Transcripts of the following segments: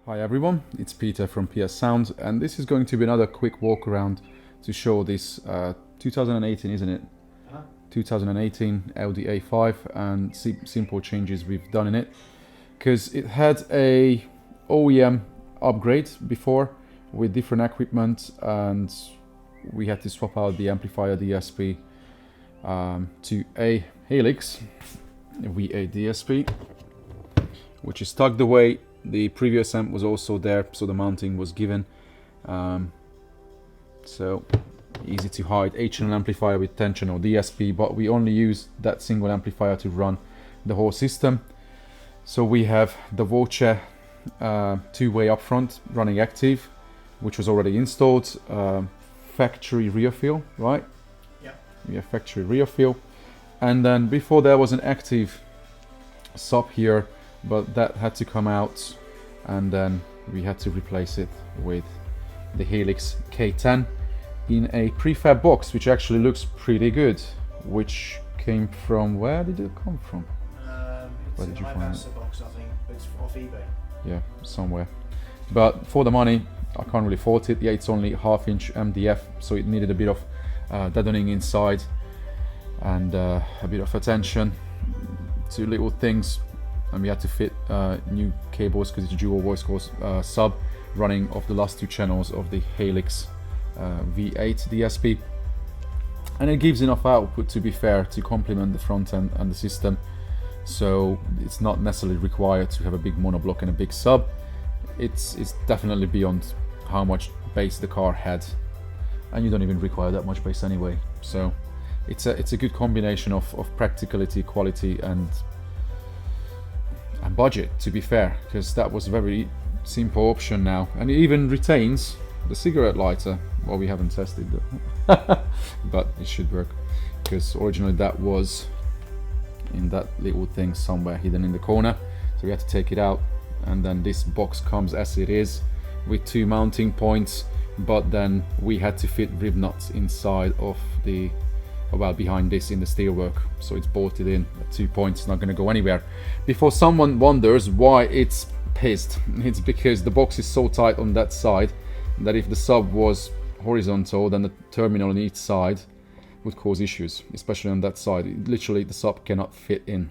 Hi everyone, it's Peter from PS Sound, and this is going to be another quick walk around to show this 2018, isn't it? 2018 Audi A5 and simple changes we've done in it, because it had a OEM upgrade before with different equipment, and we had to swap out the amplifier DSP to a Helix V8 DSP, which is tucked away. The previous amp was also there, so the mounting was given. So easy to hide. H&L amplifier with tension or DSP, but we only use that single amplifier to run the whole system. So we have the Voce two-way up front running active, which was already installed. Factory rear fill, right? Yeah. We have factory rear fill. And then before there was an active sub here, but that had to come out, and then we had to replace it with the Helix K10 in a prefab box, which actually looks pretty good. Which came from, where did it come from? Where did you find it? Box, I think. It's off eBay. Yeah, somewhere. But for the money, I can't really fault it. Yeah, it's only 1/2-inch MDF, so it needed a bit of deadening inside and a bit of attention to little things. And we had to fit new cables because it's a dual voice core sub running off the last two channels of the Helix V8 DSP, and it gives enough output, to be fair, to complement the front end and the system. So it's not necessarily required to have a big monoblock and a big sub. It's definitely beyond how much bass the car had, and you don't even require that much bass anyway. So it's a good combination of practicality, quality, and budget, to be fair, because that was a very simple option now, and it even retains the cigarette lighter. Well, we haven't tested that, but it should work, because originally that was in that little thing somewhere hidden in the corner, so we had to take it out. And then this box comes as it is with two mounting points, but then we had to fit rib nuts inside of the behind this in the steelwork, so it's bolted in at 2 points, not going to go anywhere. Before someone wonders why it's pissed, it's because the box is so tight on that side that if the sub was horizontal, then the terminal on each side would cause issues, especially on that side. Literally, the sub cannot fit in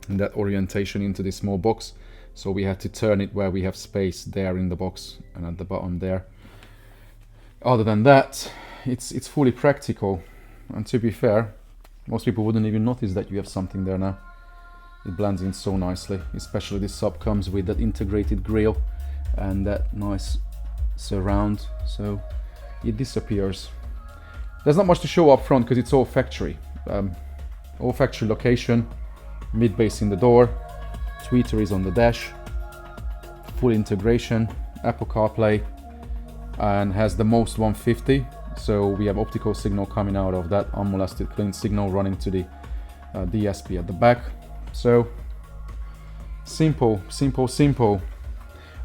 that orientation into this small box, so we had to turn it where we have space there in the box and at the bottom there. Other than that, it's fully practical. And to be fair, most people wouldn't even notice that you have something there now. It blends in so nicely, especially this sub comes with that integrated grille and that nice surround, so it disappears. There's not much to show up front because it's all factory. All factory location, mid bass in the door, tweeter is on the dash, full integration, Apple CarPlay, and has the most 150. So we have optical signal coming out of that unmolested clean signal running to the DSP at the back. So simple.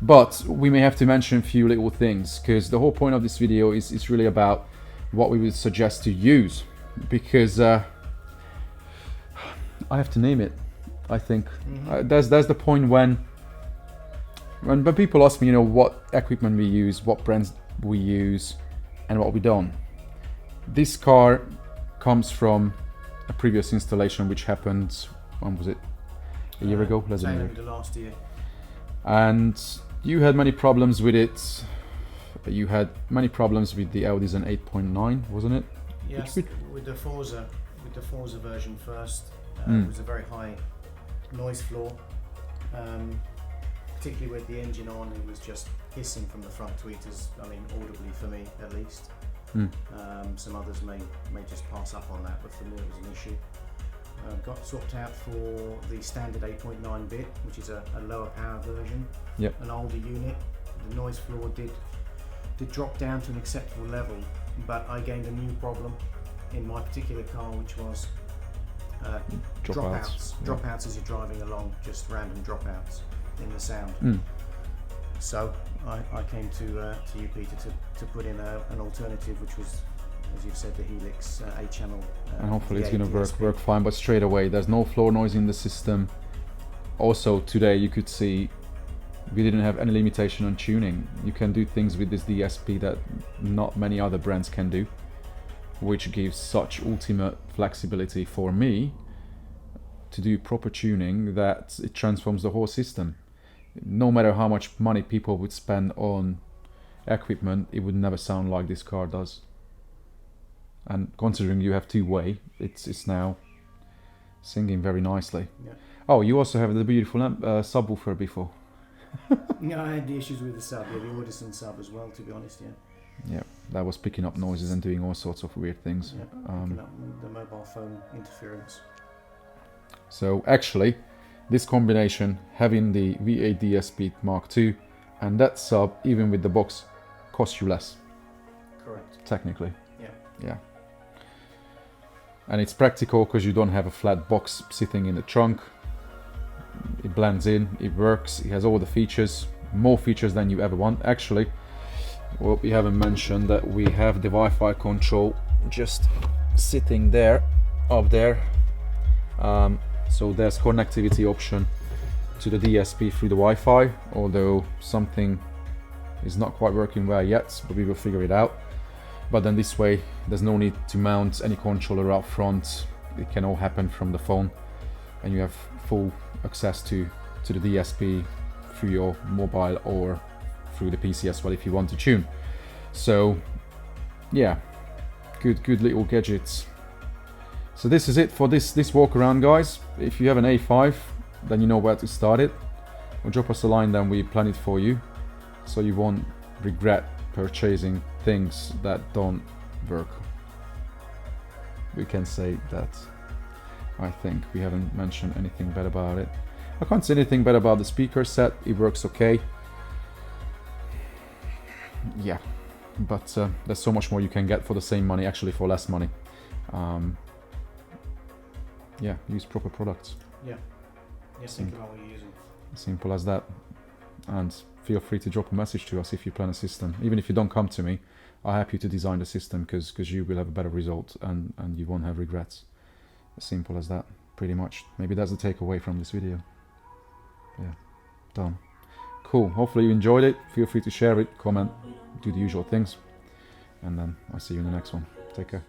But we may have to mention a few little things, because the whole point of this video is really about what we would suggest to use, because I have to name it, I think. There's the point when people ask me, what equipment we use, what brands we use, and what we don't. This car comes from a previous installation which happened, when was it? A year ago? Less than a year. Last year. And you had many problems with it. You had many problems with the Audison 8.9, wasn't it? Yes, with the Forza version first. It was a very high noise floor. Particularly with the engine on, it was just hissing from the front tweeters, audibly for me at least. Some others may just pass up on that, but for me it was an issue. Got swapped out for the standard 8.9 bit, which is a lower power version, an older unit. The noise floor did drop down to an acceptable level, but I gained a new problem in my particular car, which was dropouts as you're driving along, just random dropouts in the sound. So I came to you, Peter, to put in an alternative, which was, as you've said, the Helix 8-channel. And hopefully it's going to work fine, but straight away there's no floor noise in the system. Also today you could see we didn't have any limitation on tuning. You can do things with this DSP that not many other brands can do, which gives such ultimate flexibility for me to do proper tuning that it transforms the whole system. No matter how much money people would spend on equipment, it would never sound like this car does. And considering you have two-way, it's now singing very nicely. Yeah. Oh, you also have the beautiful subwoofer before. Yeah, I had the issues with the sub, yeah, the Audison sub as well, to be honest, yeah. Yeah, that was picking up noises and doing all sorts of weird things. Yeah, picking up the mobile phone interference. So actually, this combination, having the V8 DSP Mark II and that sub, even with the box, costs you less. Correct. Technically. Yeah. Yeah. And it's practical because you don't have a flat box sitting in the trunk. It blends in, it works, it has all the features, more features than you ever want. Actually, what we haven't mentioned, that we have the Wi-Fi control just sitting there, up there. So there's connectivity option to the DSP through the Wi-Fi, although something is not quite working well yet, but we will figure it out. But then this way, there's no need to mount any controller up front. It can all happen from the phone, and you have full access to the DSP through your mobile or through the PC as well if you want to tune. So yeah, good little gadgets. So this is it for this walk around, guys. If you have an A5, then you know where to start it, or drop us a line, then we plan it for you, so you won't regret purchasing things that don't work. We can say that. I think we haven't mentioned anything bad about it. I can't say anything bad about the speaker set. It works okay. Yeah, but there's so much more you can get for the same money, actually for less money. Yeah, use proper products. Yeah. Yeah, think about what you're using. Simple as that. And feel free to drop a message to us if you plan a system. Even if you don't come to me, I'll help you to design the system, because you will have a better result and you won't have regrets. As simple as that, pretty much. Maybe that's the takeaway from this video. Yeah, done. Cool, hopefully you enjoyed it. Feel free to share it, comment, do the usual things. And then I'll see you in the next one. Take care.